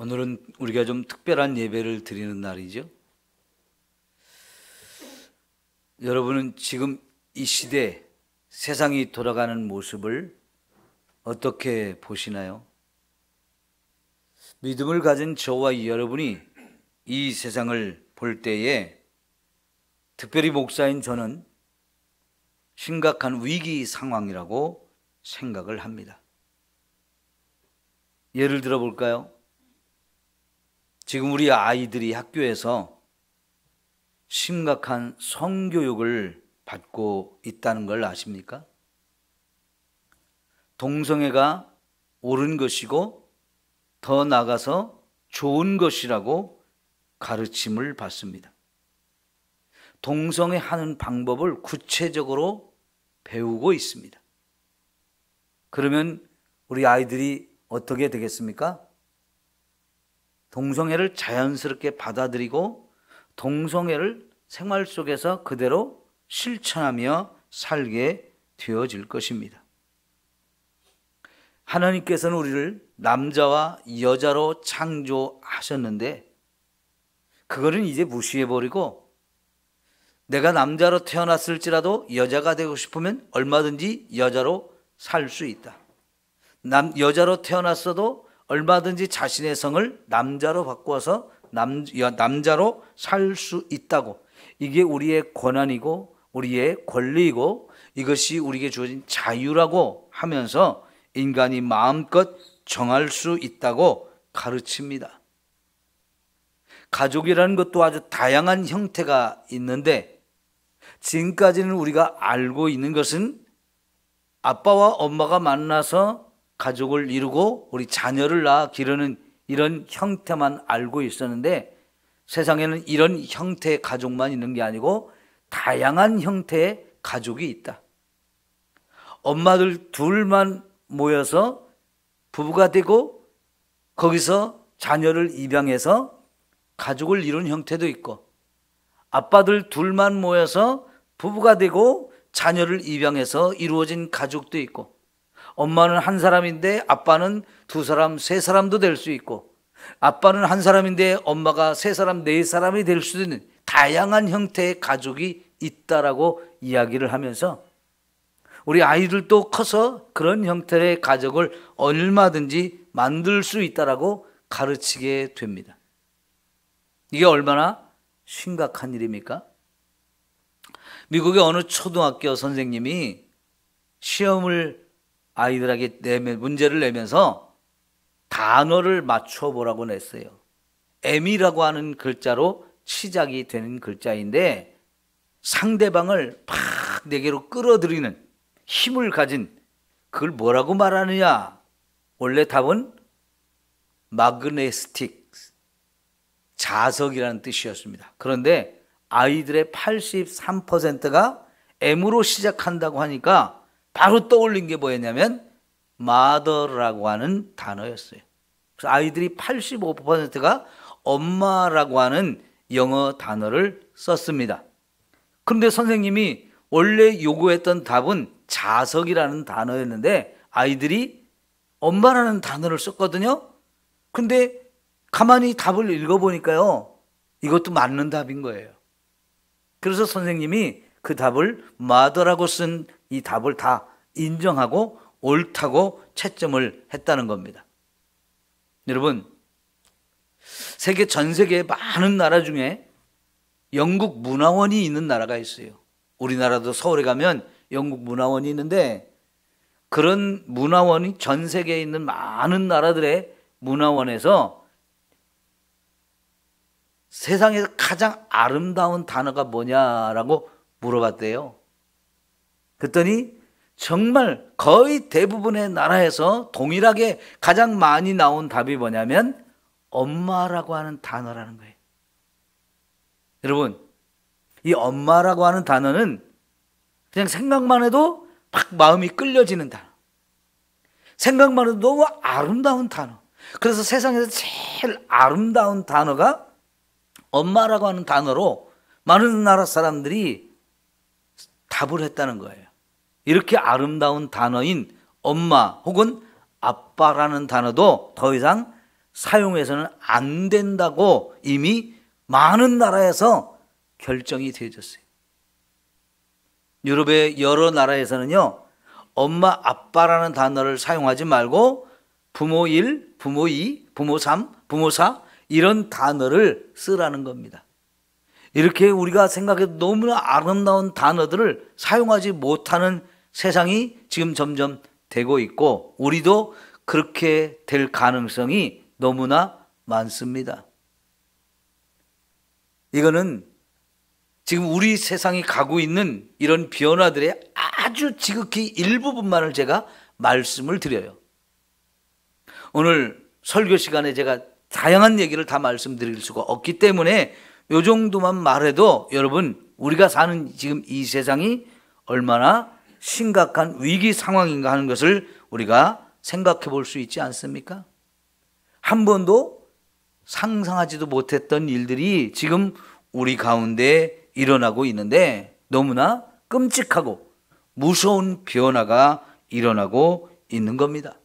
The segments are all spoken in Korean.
오늘은 우리가 좀 특별한 예배를 드리는 날이죠. 여러분은 지금 이 시대 세상이 돌아가는 모습을 어떻게 보시나요? 믿음을 가진 저와 여러분이 이 세상을 볼 때에 특별히 목사인 저는 심각한 위기 상황이라고 생각을 합니다. 예를 들어 볼까요? 지금 우리 아이들이 학교에서 심각한 성교육을 받고 있다는 걸 아십니까? 동성애가 옳은 것이고 더 나아가서 좋은 것이라고 가르침을 받습니다. 동성애 하는 방법을 구체적으로 배우고 있습니다. 그러면 우리 아이들이 어떻게 되겠습니까? 동성애를 자연스럽게 받아들이고 동성애를 생활 속에서 그대로 실천하며 살게 되어질 것입니다. 하나님께서는 우리를 남자와 여자로 창조하셨는데 그거는 이제 무시해버리고 내가 남자로 태어났을지라도 여자가 되고 싶으면 얼마든지 여자로 살 수 있다. 여자로 태어났어도 얼마든지 자신의 성을 남자로 바꾸어서 남자로 살 수 있다고. 이게 우리의 권한이고 우리의 권리이고 이것이 우리에게 주어진 자유라고 하면서 인간이 마음껏 정할 수 있다고 가르칩니다. 가족이라는 것도 아주 다양한 형태가 있는데 지금까지는 우리가 알고 있는 것은 아빠와 엄마가 만나서 가족을 이루고 우리 자녀를 낳아 기르는 이런 형태만 알고 있었는데 세상에는 이런 형태의 가족만 있는 게 아니고 다양한 형태의 가족이 있다. 엄마들 둘만 모여서 부부가 되고 거기서 자녀를 입양해서 가족을 이룬 형태도 있고 아빠들 둘만 모여서 부부가 되고 자녀를 입양해서 이루어진 가족도 있고 엄마는 한 사람인데 아빠는 두 사람, 세 사람도 될 수 있고 아빠는 한 사람인데 엄마가 세 사람, 네 사람이 될 수도 있는 다양한 형태의 가족이 있다라고 이야기를 하면서 우리 아이들도 커서 그런 형태의 가족을 얼마든지 만들 수 있다라고 가르치게 됩니다. 이게 얼마나 심각한 일입니까? 미국의 어느 초등학교 선생님이 시험을 아이들에게 문제를 내면서 단어를 맞춰보라고 냈어요. M이라고 하는 글자로 시작이 되는 글자인데 상대방을 팍 내게로 끌어들이는 힘을 가진 그걸 뭐라고 말하느냐? 원래 답은 magnetic, 자석이라는 뜻이었습니다. 그런데 아이들의 83%가 M으로 시작한다고 하니까 바로 떠올린 게 뭐였냐면 mother라고 하는 단어였어요. 그래서 아이들이 85%가 엄마라고 하는 영어 단어를 썼습니다. 그런데 선생님이 원래 요구했던 답은 자석이라는 단어였는데 아이들이 엄마라는 단어를 썼거든요. 근데 가만히 답을 읽어보니까요, 이것도 맞는 답인 거예요. 그래서 선생님이 그 답을 mother라고 쓴 이 답을 다 인정하고 옳다고 채점을 했다는 겁니다. 여러분, 전 세계의 많은 나라 중에 영국 문화원이 있는 나라가 있어요. 우리나라도 서울에 가면 영국 문화원이 있는데 그런 문화원이 전 세계에 있는 많은 나라들의 문화원에서 세상에서 가장 아름다운 단어가 뭐냐라고 물어봤대요. 그랬더니 정말 거의 대부분의 나라에서 동일하게 가장 많이 나온 답이 뭐냐면 엄마라고 하는 단어라는 거예요. 여러분, 이 엄마라고 하는 단어는 그냥 생각만 해도 막 마음이 끌려지는 단어. 생각만 해도 너무 아름다운 단어. 그래서 세상에서 제일 아름다운 단어가 엄마라고 하는 단어로 많은 나라 사람들이 답을 했다는 거예요. 이렇게 아름다운 단어인 엄마 혹은 아빠라는 단어도 더 이상 사용해서는 안 된다고 이미 많은 나라에서 결정이 되어졌어요. 유럽의 여러 나라에서는요, 엄마, 아빠라는 단어를 사용하지 말고 부모 1, 부모 2, 부모 3, 부모 4 이런 단어를 쓰라는 겁니다. 이렇게 우리가 생각해도 너무나 아름다운 단어들을 사용하지 못하는 세상이 지금 점점 되고 있고, 우리도 그렇게 될 가능성이 너무나 많습니다. 이거는 지금 우리 세상이 가고 있는 이런 변화들의 아주 지극히 일부분만을 제가 말씀을 드려요. 오늘 설교 시간에 제가 다양한 얘기를 다 말씀드릴 수가 없기 때문에 이 정도만 말해도 여러분, 우리가 사는 지금 이 세상이 얼마나 심각한 위기 상황인가 하는 것을 우리가 생각해 볼 수 있지 않습니까? 한 번도 상상하지도 못했던 일들이 지금 우리 가운데 일어나고 있는데 너무나 끔찍하고 무서운 변화가 일어나고 있는 겁니다.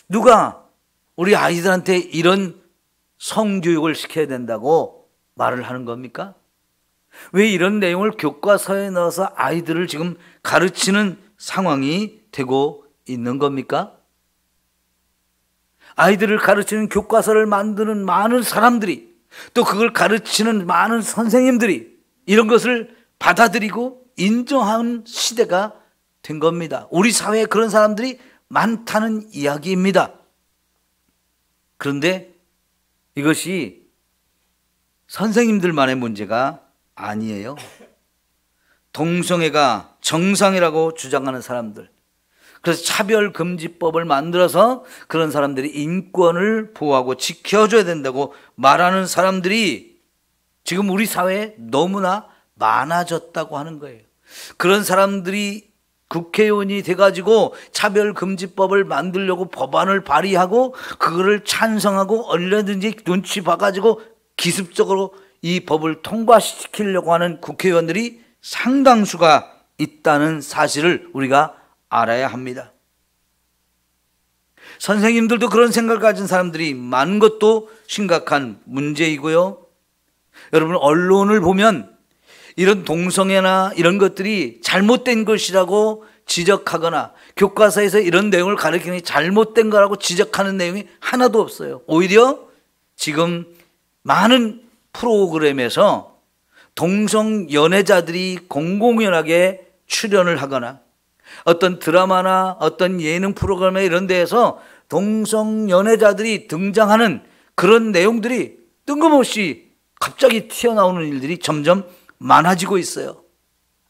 누가 우리 아이들한테 이런 성교육을 시켜야 된다고 말을 하는 겁니까? 왜 이런 내용을 교과서에 넣어서 아이들을 지금 가르치는 상황이 되고 있는 겁니까? 아이들을 가르치는 교과서를 만드는 많은 사람들이, 또 그걸 가르치는 많은 선생님들이 이런 것을 받아들이고 인정하는 시대가 된 겁니다. 우리 사회에 그런 사람들이 많다는 이야기입니다. 그런데 이것이 선생님들만의 문제가 아니에요. 동성애가 정상이라고 주장하는 사람들, 그래서 차별금지법을 만들어서 그런 사람들이 인권을 보호하고 지켜줘야 된다고 말하는 사람들이 지금 우리 사회에 너무나 많아졌다고 하는 거예요. 그런 사람들이 국회의원이 돼가지고 차별금지법을 만들려고 법안을 발의하고 그거를 찬성하고 얼마든지 눈치 봐가지고 기습적으로 이 법을 통과시키려고 하는 국회의원들이 상당수가 있다는 사실을 우리가 알아야 합니다. 선생님들도 그런 생각을 가진 사람들이 많은 것도 심각한 문제이고요. 여러분, 언론을 보면 이런 동성애나 이런 것들이 잘못된 것이라고 지적하거나 교과서에서 이런 내용을 가르치는 게 잘못된 거라고 지적하는 내용이 하나도 없어요. 오히려 지금 많은 프로그램에서 동성 연애자들이 공공연하게 출연을 하거나 어떤 드라마나 어떤 예능 프로그램에 이런 데에서 동성 연애자들이 등장하는 그런 내용들이 뜬금없이 갑자기 튀어나오는 일들이 점점 많아지고 있어요.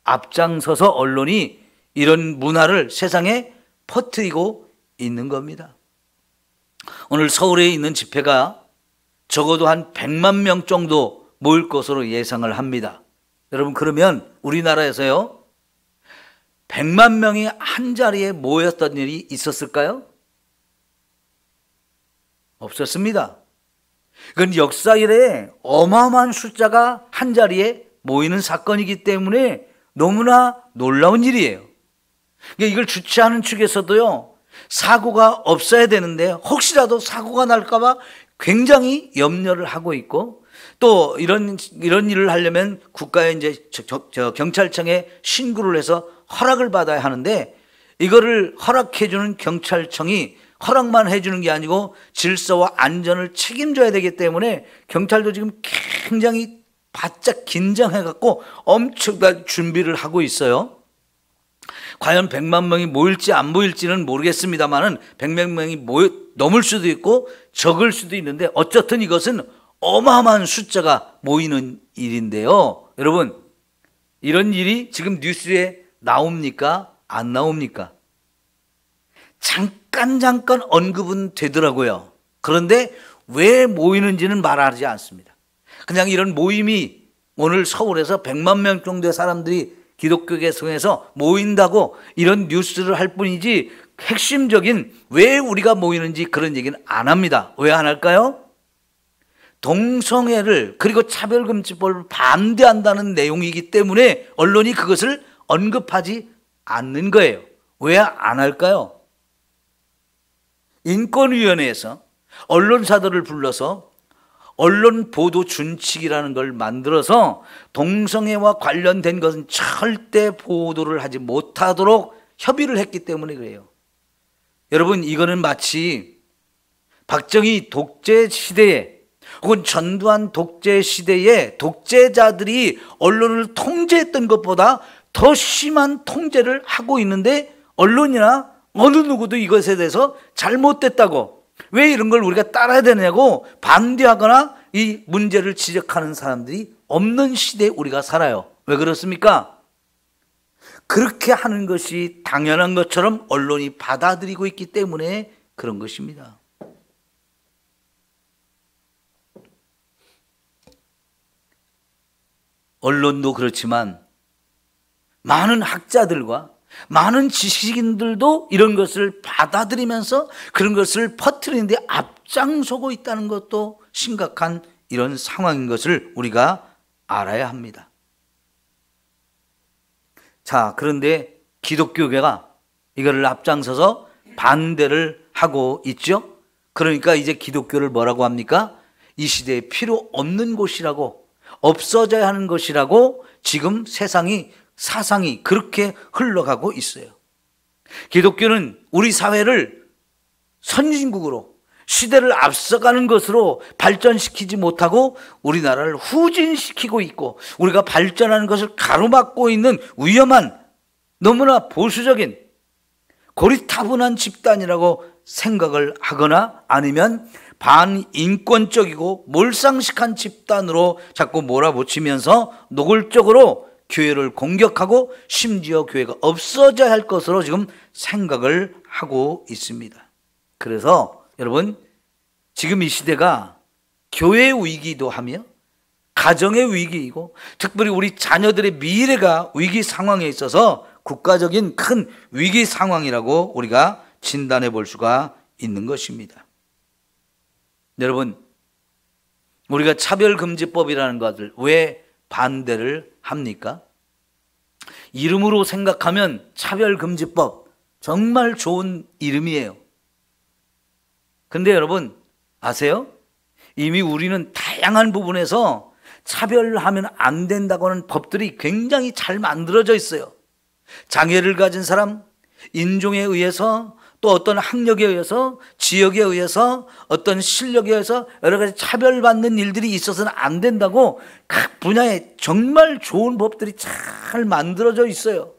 앞장서서 언론이 이런 문화를 세상에 퍼뜨리고 있는 겁니다. 오늘 서울에 있는 집회가 적어도 한 100만 명 정도 모일 것으로 예상을 합니다. 여러분, 그러면 우리나라에서요 100만 명이 한 자리에 모였던 일이 있었을까요? 없었습니다. 그건 역사 이래에 어마어마한 숫자가 한 자리에 모이는 사건이기 때문에 너무나 놀라운 일이에요. 이걸 주최하는 측에서도요 사고가 없어야 되는데 혹시라도 사고가 날까봐 굉장히 염려를 하고 있고, 또 이런 일을 하려면 국가에 이제 경찰청에 신고를 해서 허락을 받아야 하는데, 이거를 허락해주는 경찰청이 허락만 해주는 게 아니고 질서와 안전을 책임져야 되기 때문에 경찰도 지금 굉장히 바짝 긴장해갖고 엄청난 준비를 하고 있어요. 과연 100만 명이 모일지 안 모일지는 모르겠습니다만은 100만 명이 넘을 수도 있고 적을 수도 있는데 어쨌든 이것은 어마어마한 숫자가 모이는 일인데요. 여러분, 이런 일이 지금 뉴스에 나옵니까? 안 나옵니까? 잠깐 언급은 되더라고요. 그런데 왜 모이는지는 말하지 않습니다. 그냥 이런 모임이 오늘 서울에서 100만 명 정도의 사람들이 기독교 계성에서 모인다고 이런 뉴스를 할 뿐이지 핵심적인 왜 우리가 모이는지 그런 얘기는 안 합니다. 왜 안 할까요? 동성애를 그리고 차별금지법을 반대한다는 내용이기 때문에 언론이 그것을 언급하지 않는 거예요. 왜 안 할까요? 인권위원회에서 언론사들을 불러서 언론 보도 준칙이라는 걸 만들어서 동성애와 관련된 것은 절대 보도를 하지 못하도록 협의를 했기 때문에 그래요. 여러분, 이거는 마치 박정희 독재 시대에 혹은 전두환 독재 시대에 독재자들이 언론을 통제했던 것보다 더 심한 통제를 하고 있는데 언론이나 어느 누구도 이것에 대해서 잘못됐다고, 왜 이런 걸 우리가 따라야 되냐고 반대하거나 이 문제를 지적하는 사람들이 없는 시대에 우리가 살아요. 왜 그렇습니까? 그렇게 하는 것이 당연한 것처럼 언론이 받아들이고 있기 때문에 그런 것입니다. 언론도 그렇지만 많은 학자들과 많은 지식인들도 이런 것을 받아들이면서 그런 것을 퍼뜨리는데 앞장서고 있다는 것도 심각한 이런 상황인 것을 우리가 알아야 합니다. 자, 그런데 기독교계가 이거를 앞장서서 반대를 하고 있죠. 그러니까 이제 기독교를 뭐라고 합니까? 이 시대에 필요 없는 곳이라고, 없어져야 하는 것이라고 지금 사상이 그렇게 흘러가고 있어요. 기독교는 우리 사회를 선진국으로, 시대를 앞서가는 것으로 발전시키지 못하고 우리나라를 후진시키고 있고, 우리가 발전하는 것을 가로막고 있는 위험한, 너무나 보수적인 고리타분한 집단이라고 생각을 하거나 아니면 반인권적이고 몰상식한 집단으로 자꾸 몰아붙이면서 노골적으로 교회를 공격하고 심지어 교회가 없어져야 할 것으로 지금 생각을 하고 있습니다. 그래서 여러분, 지금 이 시대가 교회의 위기이기도 하며 가정의 위기이고 특별히 우리 자녀들의 미래가 위기 상황에 있어서 국가적인 큰 위기 상황이라고 우리가 진단해 볼 수가 있는 것입니다. 여러분, 우리가 차별금지법이라는 것을 왜 반대를 합니까? 이름으로 생각하면 차별금지법, 정말 좋은 이름이에요. 근데 여러분 아세요? 이미 우리는 다양한 부분에서 차별하면 안 된다고 하는 법들이 굉장히 잘 만들어져 있어요. 장애를 가진 사람, 인종에 의해서, 또 어떤 학력에 의해서, 지역에 의해서, 어떤 실력에 의해서 여러 가지 차별받는 일들이 있어서는 안 된다고 각 분야에 정말 좋은 법들이 잘 만들어져 있어요.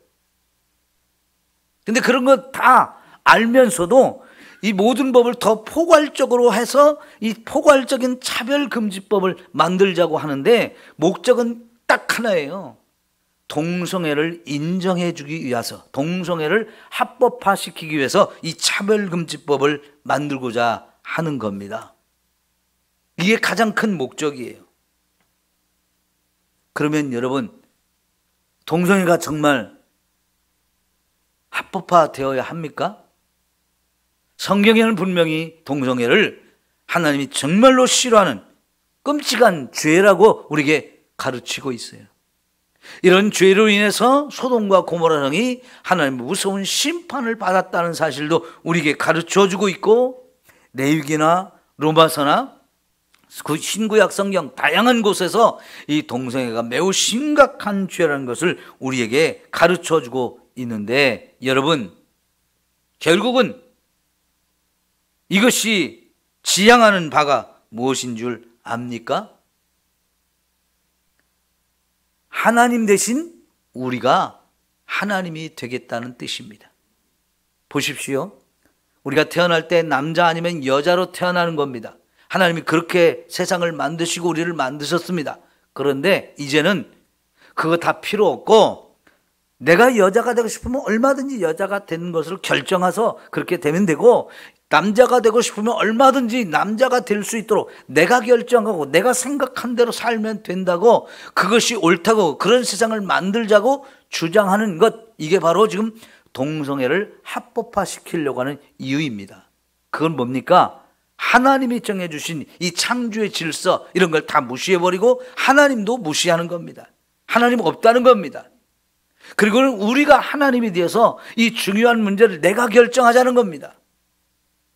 근데 그런 거 다 알면서도 이 모든 법을 더 포괄적으로 해서 이 포괄적인 차별금지법을 만들자고 하는데 목적은 딱 하나예요. 동성애를 인정해 주기 위해서, 동성애를 합법화시키기 위해서 이 차별금지법을 만들고자 하는 겁니다. 이게 가장 큰 목적이에요. 그러면 여러분, 동성애가 정말 합법화되어야 합니까? 성경에는 분명히 동성애를 하나님이 정말로 싫어하는 끔찍한 죄라고 우리에게 가르치고 있어요. 이런 죄로 인해서 소돔과 고모라 성이 하나님의 무서운 심판을 받았다는 사실도 우리에게 가르쳐주고 있고, 레위기나 로마서나 그 신구약 성경 다양한 곳에서 이 동성애가 매우 심각한 죄라는 것을 우리에게 가르쳐주고 있는데, 여러분, 결국은 이것이 지향하는 바가 무엇인 줄 압니까? 하나님 대신 우리가 하나님이 되겠다는 뜻입니다. 보십시오. 우리가 태어날 때 남자 아니면 여자로 태어나는 겁니다. 하나님이 그렇게 세상을 만드시고 우리를 만드셨습니다. 그런데 이제는 그거 다 필요 없고, 내가 여자가 되고 싶으면 얼마든지 여자가 되는 것을 결정해서 그렇게 되면 되고, 남자가 되고 싶으면 얼마든지 남자가 될 수 있도록 내가 결정하고 내가 생각한 대로 살면 된다고, 그것이 옳다고 그런 세상을 만들자고 주장하는 것, 이게 바로 지금 동성애를 합법화시키려고 하는 이유입니다. 그건 뭡니까? 하나님이 정해주신 이 창조의 질서, 이런 걸 다 무시해버리고 하나님도 무시하는 겁니다. 하나님 없다는 겁니다. 그리고 우리가 하나님이 되어서 이 중요한 문제를 내가 결정하자는 겁니다.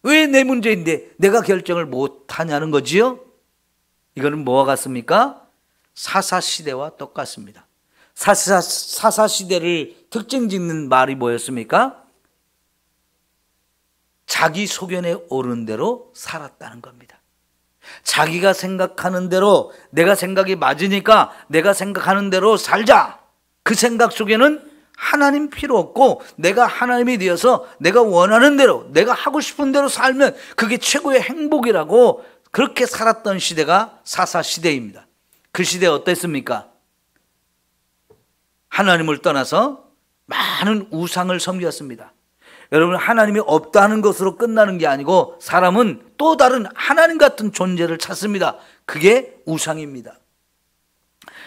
왜 내 문제인데 내가 결정을 못하냐는 거지요. 이거는 뭐와 같습니까? 사사시대와 똑같습니다. 사사시대를 특징 짓는 말이 뭐였습니까? 자기 소견에 오른 대로 살았다는 겁니다. 자기가 생각하는 대로, 내가 생각이 맞으니까 내가 생각하는 대로 살자. 그 생각 속에는 하나님 필요 없고 내가 하나님이 되어서 내가 원하는 대로, 내가 하고 싶은 대로 살면 그게 최고의 행복이라고 그렇게 살았던 시대가 사사시대입니다. 그 시대 어땠습니까? 하나님을 떠나서 많은 우상을 섬겼습니다. 여러분, 하나님이 없다는 것으로 끝나는 게 아니고 사람은 또 다른 하나님 같은 존재를 찾습니다. 그게 우상입니다.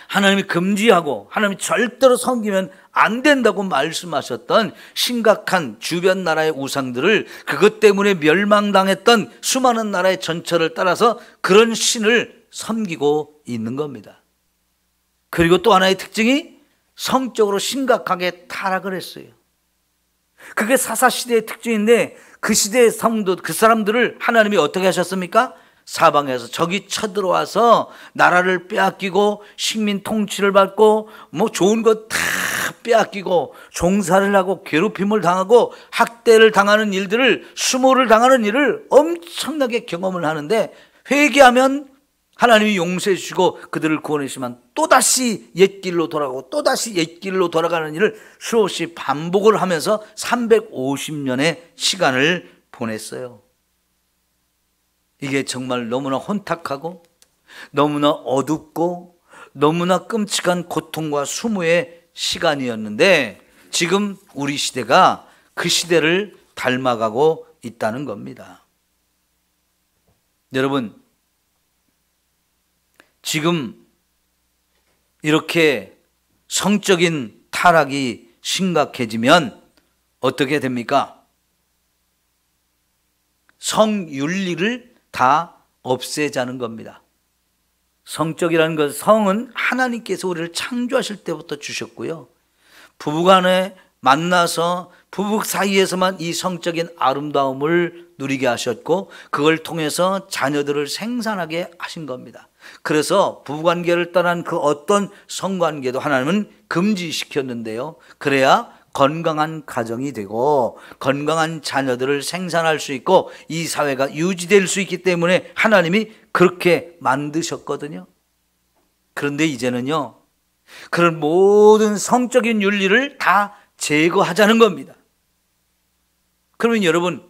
하나님이 금지하고 하나님이 절대로 섬기면 안 된다고 말씀하셨던 심각한 주변 나라의 우상들을, 그것 때문에 멸망당했던 수많은 나라의 전철을 따라서 그런 신을 섬기고 있는 겁니다. 그리고 또 하나의 특징이 성적으로 심각하게 타락을 했어요. 그게 사사시대의 특징인데, 그 시대의 성도, 그 사람들을 하나님이 어떻게 하셨습니까? 사방에서 적이 쳐들어와서 나라를 빼앗기고 식민 통치를 받고 뭐 좋은 것 다 빼앗기고 종살이를 하고 괴롭힘을 당하고 학대를 당하는 일들을, 수모를 당하는 일을 엄청나게 경험을 하는데, 회개하면 하나님이 용서해 주시고 그들을 구원해 주시면 또다시 옛길로 돌아가고 또다시 옛길로 돌아가는 일을 수없이 반복을 하면서 350년의 시간을 보냈어요. 이게 정말 너무나 혼탁하고 너무나 어둡고 너무나 끔찍한 고통과 수모의 시간이었는데, 지금 우리 시대가 그 시대를 닮아가고 있다는 겁니다. 여러분, 지금 이렇게 성적인 타락이 심각해지면 어떻게 됩니까? 성윤리를 다 없애자는 겁니다. 성적이라는 것, 성은 하나님께서 우리를 창조하실 때부터 주셨고요, 부부간에 만나서 부부 사이에서만 이 성적인 아름다움을 누리게 하셨고 그걸 통해서 자녀들을 생산하게 하신 겁니다. 그래서 부부관계를 떠난 그 어떤 성관계도 하나님은 금지시켰는데요, 그래야 건강한 가정이 되고 건강한 자녀들을 생산할 수 있고 이 사회가 유지될 수 있기 때문에 하나님이 그렇게 만드셨거든요. 그런데 이제는요, 그런 모든 성적인 윤리를 다 제거하자는 겁니다. 그러면 여러분,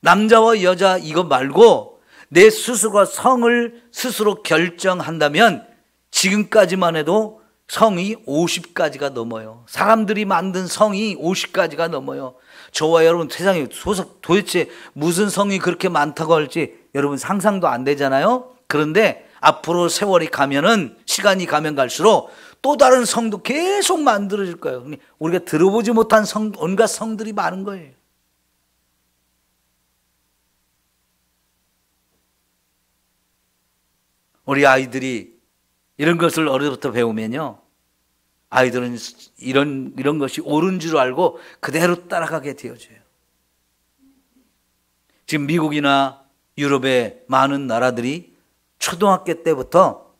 남자와 여자 이거 말고 내 스스로가 성을 스스로 결정한다면 지금까지만 해도 성이 50가지가 넘어요. 사람들이 만든 성이 50가지가 넘어요. 저와 여러분, 세상에 도대체 무슨 성이 그렇게 많다고 할지 여러분 상상도 안 되잖아요. 그런데 앞으로 세월이 가면은, 시간이 가면 갈수록 또 다른 성도 계속 만들어질 거예요. 우리가 들어보지 못한 성, 온갖 성들이 많은 거예요. 우리 아이들이 이런 것을 어려서부터 배우면요, 아이들은 이런 것이 옳은 줄 알고 그대로 따라가게 되어져요. 지금 미국이나 유럽의 많은 나라들이 초등학교 때부터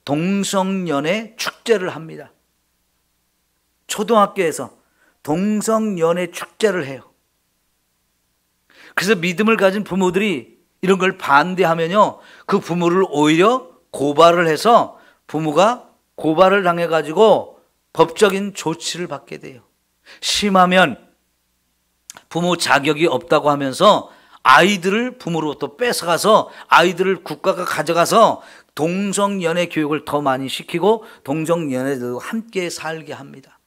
동성연애 축제를 합니다. 초등학교에서 동성연애 축제를 해요. 그래서 믿음을 가진 부모들이 이런 걸 반대하면요, 그 부모를 오히려 고발을 해서 부모가 고발을 당해가지고 법적인 조치를 받게 돼요. 심하면 부모 자격이 없다고 하면서 아이들을 부모로부터 뺏어가서 아이들을 국가가 가져가서 동성연애 교육을 더 많이 시키고 동성연애도 함께 살게 합니다.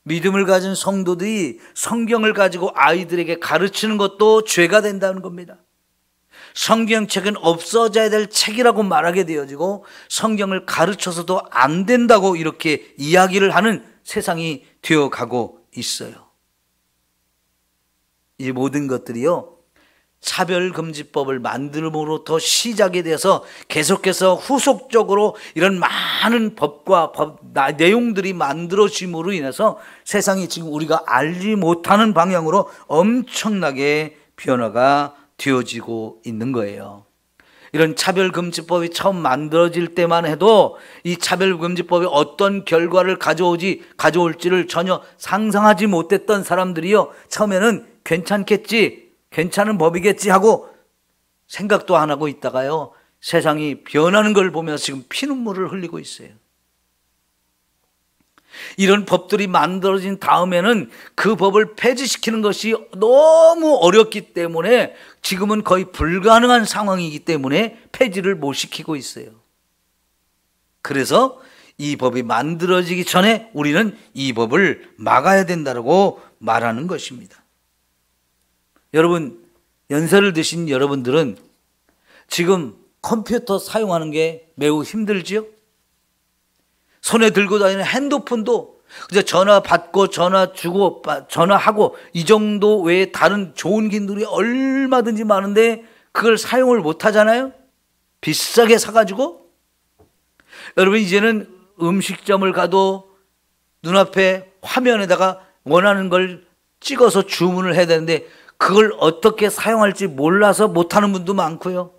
믿음을 가진 성도들이 성경을 가지고 아이들에게 가르치는 것도 죄가 된다는 겁니다. 성경책은 없어져야 될 책이라고 말하게 되어지고 성경을 가르쳐서도 안 된다고 이렇게 이야기를 하는 세상이 되어가고 있어요. 이 모든 것들이요, 차별금지법을 만들므로부터 시작이 돼서 계속해서 후속적으로 이런 많은 법과 내용들이 만들어짐으로 인해서 세상이 지금 우리가 알지 못하는 방향으로 엄청나게 변화가 되어지고 있는 거예요. 이런 차별금지법이 처음 만들어질 때만 해도 이 차별금지법이 어떤 결과를 가져올지를 전혀 상상하지 못했던 사람들이요, 처음에는 괜찮겠지, 괜찮은 법이겠지 하고 생각도 안 하고 있다가요, 세상이 변하는 걸 보면서 지금 피눈물을 흘리고 있어요. 이런 법들이 만들어진 다음에는 그 법을 폐지시키는 것이 너무 어렵기 때문에 지금은 거의 불가능한 상황이기 때문에 폐지를 못 시키고 있어요. 그래서 이 법이 만들어지기 전에 우리는 이 법을 막아야 된다고 말하는 것입니다. 여러분, 연세를 드신 여러분들은 지금 컴퓨터 사용하는 게 매우 힘들지요? 손에 들고 다니는 핸드폰도 그저 전화 받고 전화 주고 전화하고 이 정도 외에 다른 좋은 기능들이 얼마든지 많은데 그걸 사용을 못 하잖아요. 비싸게 사가지고. 여러분, 이제는 음식점을 가도 눈앞에 화면에다가 원하는 걸 찍어서 주문을 해야 되는데 그걸 어떻게 사용할지 몰라서 못하는 분도 많고요.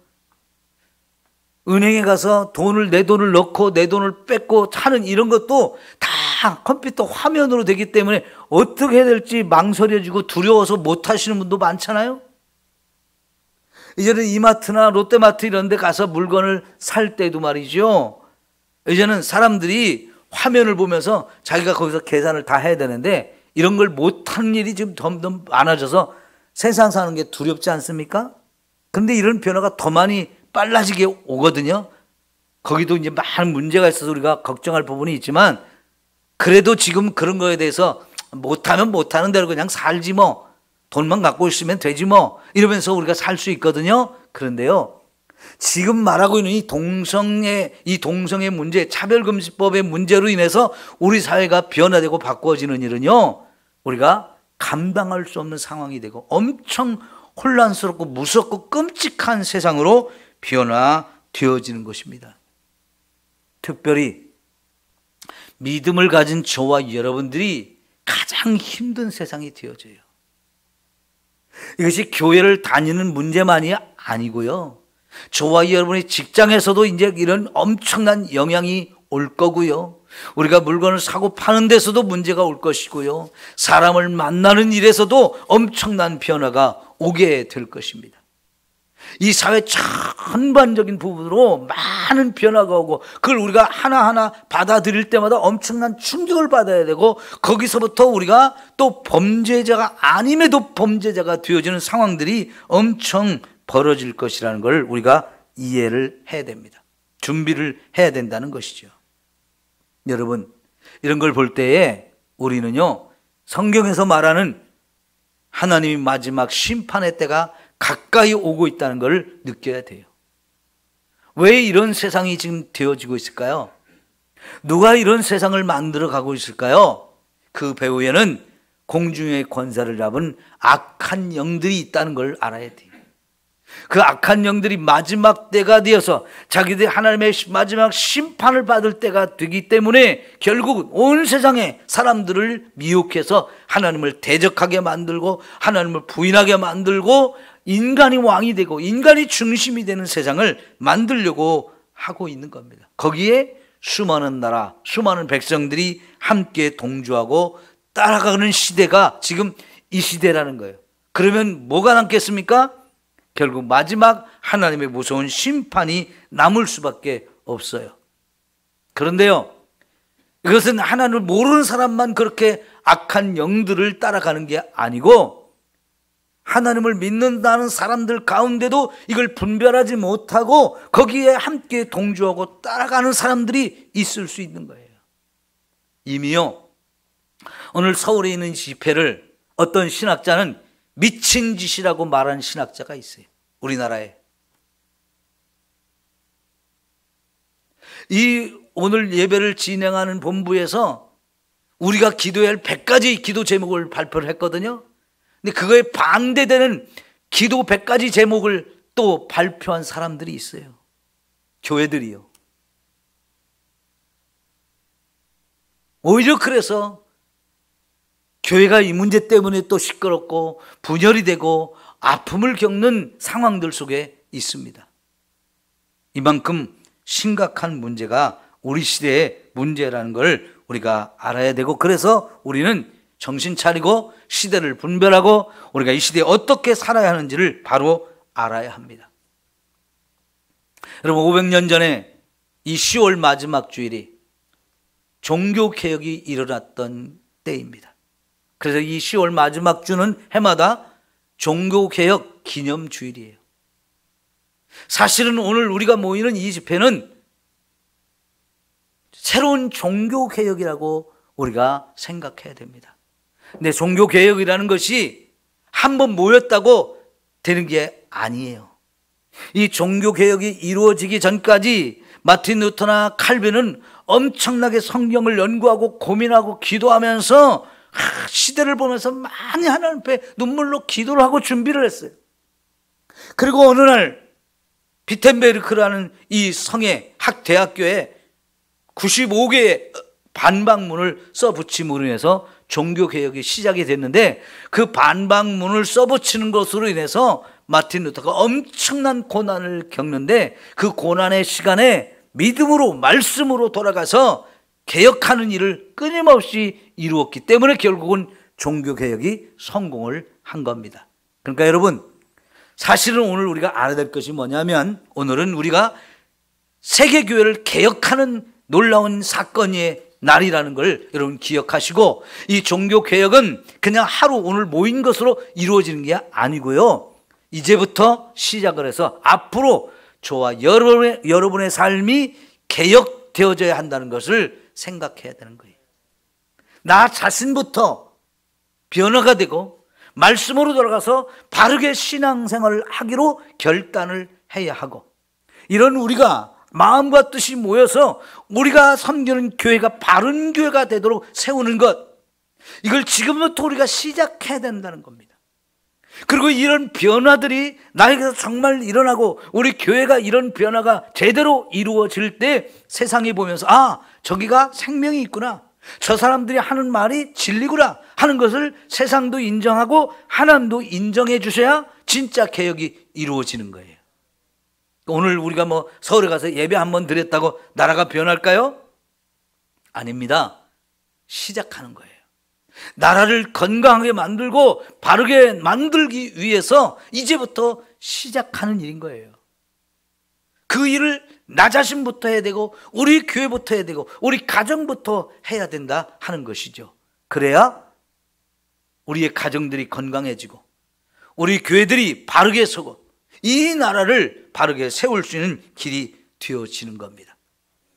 은행에 가서 내 돈을 넣고 내 돈을 뺏고 하는 이런 것도 다 컴퓨터 화면으로 되기 때문에 어떻게 해야 될지 망설여지고 두려워서 못 하시는 분도 많잖아요. 이제는 이마트나 롯데마트 이런 데 가서 물건을 살 때도 말이죠, 이제는 사람들이 화면을 보면서 자기가 거기서 계산을 다 해야 되는데 이런 걸 못하는 일이 지금 점점 많아져서 세상 사는 게 두렵지 않습니까? 그런데 이런 변화가 더 많이 빨라지게 오거든요. 거기도 이제 많은 문제가 있어서 우리가 걱정할 부분이 있지만 그래도 지금 그런 거에 대해서 못하면 못하는 대로 그냥 살지 뭐, 돈만 갖고 있으면 되지 뭐, 이러면서 우리가 살 수 있거든요. 그런데요, 지금 말하고 있는 이 동성의 문제, 차별금지법의 문제로 인해서 우리 사회가 변화되고 바꿔지는 일은요, 우리가 감당할 수 없는 상황이 되고 엄청 혼란스럽고 무섭고 끔찍한 세상으로 변화되어지는 것입니다. 특별히 믿음을 가진 저와 여러분들이 가장 힘든 세상이 되어져요. 이것이 교회를 다니는 문제만이 아니고요, 저와 여러분의 직장에서도 이제 이런 엄청난 영향이 올 거고요, 우리가 물건을 사고 파는 데서도 문제가 올 것이고요, 사람을 만나는 일에서도 엄청난 변화가 오게 될 것입니다. 이 사회 전반적인 부분으로 많은 변화가 오고 그걸 우리가 하나하나 받아들일 때마다 엄청난 충격을 받아야 되고 거기서부터 우리가 또 범죄자가 아님에도 범죄자가 되어지는 상황들이 엄청 벌어질 것이라는 걸 우리가 이해를 해야 됩니다. 준비를 해야 된다는 것이죠. 여러분, 이런 걸 볼 때에 우리는요, 성경에서 말하는 하나님이 마지막 심판의 때가 가까이 오고 있다는 걸 느껴야 돼요. 왜 이런 세상이 지금 되어지고 있을까요? 누가 이런 세상을 만들어 가고 있을까요? 그 배후에는 공중의 권세를 잡은 악한 영들이 있다는 걸 알아야 돼요. 그 악한 영들이 마지막 때가 되어서 자기들이 하나님의 마지막 심판을 받을 때가 되기 때문에 결국 온 세상의 사람들을 미혹해서 하나님을 대적하게 만들고 하나님을 부인하게 만들고 인간이 왕이 되고 인간이 중심이 되는 세상을 만들려고 하고 있는 겁니다. 거기에 수많은 나라, 수많은 백성들이 함께 동조하고 따라가는 시대가 지금 이 시대라는 거예요. 그러면 뭐가 남겠습니까? 결국 마지막 하나님의 무서운 심판이 남을 수밖에 없어요. 그런데요, 이것은 하나님을 모르는 사람만 그렇게 악한 영들을 따라가는 게 아니고 하나님을 믿는다는 사람들 가운데도 이걸 분별하지 못하고 거기에 함께 동조하고 따라가는 사람들이 있을 수 있는 거예요. 이미요, 오늘 서울에 있는 집회를 어떤 신학자는 미친 짓이라고 말하는 신학자가 있어요. 우리나라에. 이 오늘 예배를 진행하는 본부에서 우리가 기도해야 할 100가지 기도 제목을 발표를 했거든요. 근데 그거에 반대되는 기도 100가지 제목을 또 발표한 사람들이 있어요. 교회들이요. 오히려 그래서 교회가 이 문제 때문에 또 시끄럽고 분열이 되고 아픔을 겪는 상황들 속에 있습니다. 이만큼 심각한 문제가 우리 시대의 문제라는 걸 우리가 알아야 되고, 그래서 우리는 정신 차리고 시대를 분별하고 우리가 이 시대에 어떻게 살아야 하는지를 바로 알아야 합니다. 여러분, 500년 전에 이 10월 마지막 주일이 종교개혁이 일어났던 때입니다. 그래서 이 10월 마지막 주는 해마다 종교개혁 기념주일이에요. 사실은 오늘 우리가 모이는 이 집회는 새로운 종교개혁이라고 우리가 생각해야 됩니다. 근데 종교개혁이라는 것이 한번 모였다고 되는 게 아니에요. 이 종교개혁이 이루어지기 전까지 마틴 루터나 칼빈은 엄청나게 성경을 연구하고 고민하고 기도하면서 시대를 보면서 많이 하나님 앞에 눈물로 기도를 하고 준비를 했어요. 그리고 어느 날 비텐베르크라는 이 성의 학대학교에 95개의 반박문을 써붙임으로 인해서 종교개혁이 시작이 됐는데, 그 반박문을 써붙이는 것으로 인해서 마틴 루터가 엄청난 고난을 겪는데, 그 고난의 시간에 믿음으로 말씀으로 돌아가서 개혁하는 일을 끊임없이 이루었기 때문에 결국은 종교개혁이 성공을 한 겁니다. 그러니까 여러분, 사실은 오늘 우리가 알아야 될 것이 뭐냐면, 오늘은 우리가 세계교회를 개혁하는 놀라운 사건의 날이라는 걸 여러분 기억하시고, 이 종교개혁은 그냥 하루 오늘 모인 것으로 이루어지는 게 아니고요, 이제부터 시작을 해서 앞으로 저와 여러분의 삶이 개혁되어져야 한다는 것을 생각해야 되는 거예요. 나 자신부터 변화가 되고 말씀으로 돌아가서 바르게 신앙생활을 하기로 결단을 해야 하고, 이런 우리가 마음과 뜻이 모여서 우리가 섬기는 교회가 바른 교회가 되도록 세우는 것, 이걸 지금부터 우리가 시작해야 된다는 겁니다. 그리고 이런 변화들이 나에게서 정말 일어나고 우리 교회가 이런 변화가 제대로 이루어질 때 세상이 보면서, 아, 저기가 생명이 있구나, 저 사람들이 하는 말이 진리구나 하는 것을 세상도 인정하고 하나님도 인정해 주셔야 진짜 개혁이 이루어지는 거예요. 오늘 우리가 서울에 가서 예배 한번 드렸다고 나라가 변할까요? 아닙니다. 시작하는 거예요. 나라를 건강하게 만들고 바르게 만들기 위해서 이제부터 시작하는 일인 거예요. 그 일을 나 자신부터 해야 되고 우리 교회부터 해야 되고 우리 가정부터 해야 된다 하는 것이죠. 그래야 우리의 가정들이 건강해지고 우리 교회들이 바르게 서고 이 나라를 바르게 세울 수 있는 길이 되어지는 겁니다.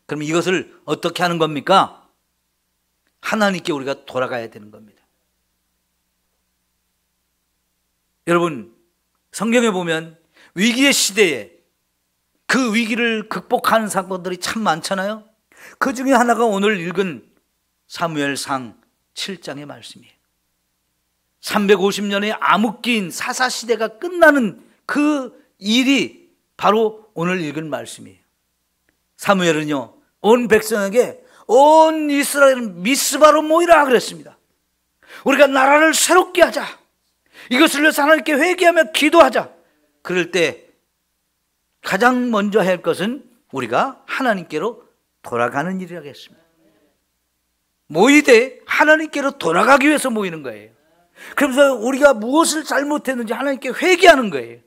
그럼 이것을 어떻게 하는 겁니까? 하나님께 우리가 돌아가야 되는 겁니다. 여러분, 성경에 보면 위기의 시대에 그 위기를 극복하는 사건들이 참 많잖아요. 그 중에 하나가 오늘 읽은 사무엘상 7장의 말씀이에요. 350년의 암흑기인 사사시대가 끝나는 그 일이 바로 오늘 읽은 말씀이에요. 사무엘은요, 온 백성에게 온 이스라엘은 미스바로 모이라 그랬습니다. 우리가 나라를 새롭게 하자, 이것을 위해서 하나님께 회개하며 기도하자. 그럴 때 가장 먼저 할 것은 우리가 하나님께로 돌아가는 일이라고 했습니다. 모이되 하나님께로 돌아가기 위해서 모이는 거예요. 그러면서 우리가 무엇을 잘못했는지 하나님께 회개하는 거예요.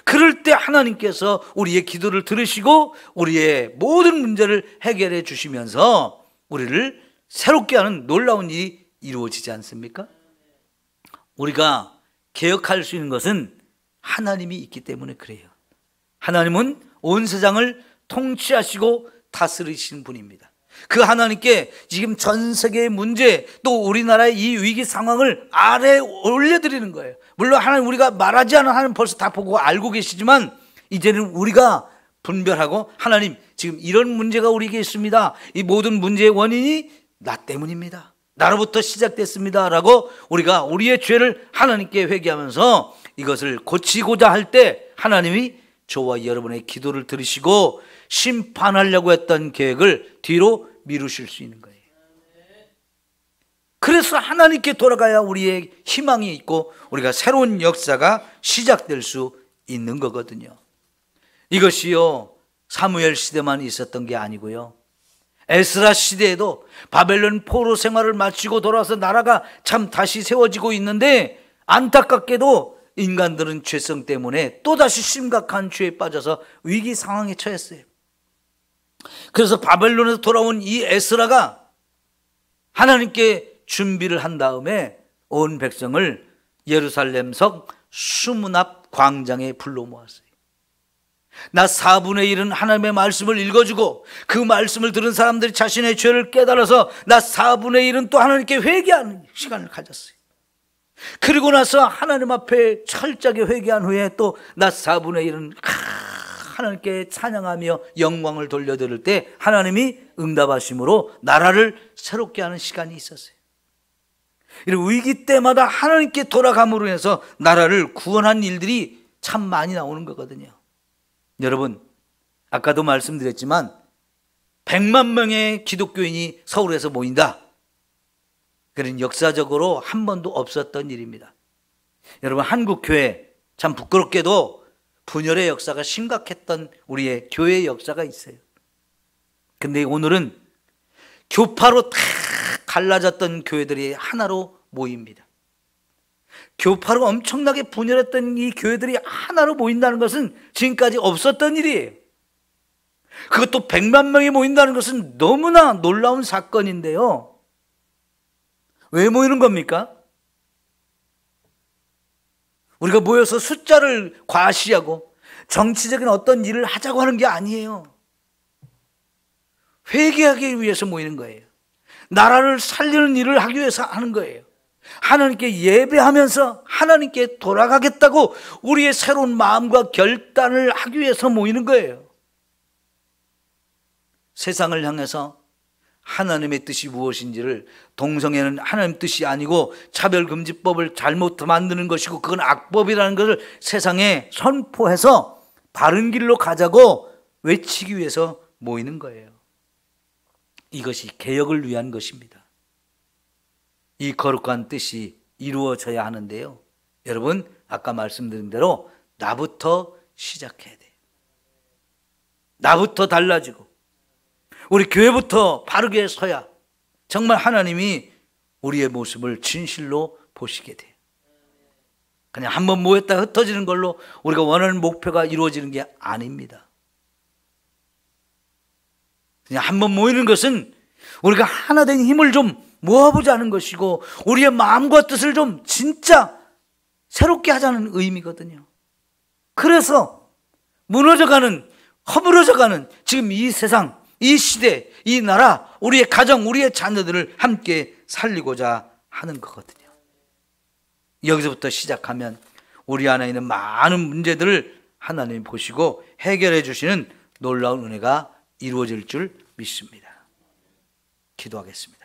그럴 때 하나님께서 우리의 기도를 들으시고 우리의 모든 문제를 해결해 주시면서 우리를 새롭게 하는 놀라운 일이 이루어지지 않습니까? 우리가 개혁할 수 있는 것은 하나님이 있기 때문에 그래요. 하나님은 온 세상을 통치하시고 다스리시는 분입니다. 그 하나님께 지금 전 세계의 문제, 또 우리나라의 이 위기 상황을 아래에 올려드리는 거예요. 물론 하나님, 우리가 말하지 않은 하나님 벌써 다 보고 알고 계시지만 이제는 우리가 분별하고, 하나님 지금 이런 문제가 우리에게 있습니다, 이 모든 문제의 원인이 나 때문입니다, 나로부터 시작됐습니다 라고 우리가 우리의 죄를 하나님께 회개하면서 이것을 고치고자 할 때 하나님이 저와 여러분의 기도를 들으시고 심판하려고 했던 계획을 뒤로 미루실 수 있는 거예요. 그래서 하나님께 돌아가야 우리의 희망이 있고 우리가 새로운 역사가 시작될 수 있는 거거든요. 이것이요, 사무엘 시대만 있었던 게 아니고요, 에스라 시대에도 바벨론 포로 생활을 마치고 돌아와서 나라가 참 다시 세워지고 있는데, 안타깝게도 인간들은 죄성 때문에 또다시 심각한 죄에 빠져서 위기 상황에 처했어요. 그래서 바벨론에서 돌아온 이 에스라가 하나님께 준비를 한 다음에 온 백성을 예루살렘석 수문 앞 광장에 불러 모았어요. 나 4분의 1은 하나님의 말씀을 읽어주고 그 말씀을 들은 사람들이 자신의 죄를 깨달아서 나 4분의 1은 또 하나님께 회개하는 시간을 가졌어요. 그리고 나서 하나님 앞에 철저하게 회개한 후에 또 나 4분의 1은 하나님께 찬양하며 영광을 돌려드릴 때 하나님이 응답하심으로 나라를 새롭게 하는 시간이 있었어요. 이런 위기 때마다 하나님께 돌아감으로 해서 나라를 구원한 일들이 참 많이 나오는 거거든요. 여러분, 아까도 말씀드렸지만 100만 명의 기독교인이 서울에서 모인다. 그런 역사적으로 한 번도 없었던 일입니다. 여러분, 한국 교회 참 부끄럽게도 분열의 역사가 심각했던 우리의 교회의 역사가 있어요. 근데 오늘은 교파로 다 갈라졌던 교회들이 하나로 모입니다. 교파로 엄청나게 분열했던 이 교회들이 하나로 모인다는 것은 지금까지 없었던 일이에요. 그것도 100만 명이 모인다는 것은 너무나 놀라운 사건인데요. 왜 모이는 겁니까? 우리가 모여서 숫자를 과시하고 정치적인 어떤 일을 하자고 하는 게 아니에요. 회개하기 위해서 모이는 거예요. 나라를 살리는 일을 하기 위해서 하는 거예요. 하나님께 예배하면서 하나님께 돌아가겠다고 우리의 새로운 마음과 결단을 하기 위해서 모이는 거예요. 세상을 향해서 하나님의 뜻이 무엇인지를, 동성애는 하나님 뜻이 아니고 차별금지법을 잘못 만드는 것이고 그건 악법이라는 것을 세상에 선포해서 바른 길로 가자고 외치기 위해서 모이는 거예요. 이것이 개혁을 위한 것입니다. 이 거룩한 뜻이 이루어져야 하는데요, 여러분, 아까 말씀드린 대로 나부터 시작해야 돼요. 나부터 달라지고 우리 교회부터 바르게 서야 정말 하나님이 우리의 모습을 진실로 보시게 돼요. 그냥 한번 모였다 흩어지는 걸로 우리가 원하는 목표가 이루어지는 게 아닙니다. 그냥 한번 모이는 것은 우리가 하나 된 힘을 좀 모아보자는 것이고 우리의 마음과 뜻을 좀 진짜 새롭게 하자는 의미거든요. 그래서 무너져가는, 허물어져가는 지금 이 세상, 이 시대, 이 나라, 우리의 가정, 우리의 자녀들을 함께 살리고자 하는 거거든요. 여기서부터 시작하면 우리 안에 있는 많은 문제들을 하나님이 보시고 해결해 주시는 놀라운 은혜가 이루어질 줄 믿습니다. 기도하겠습니다.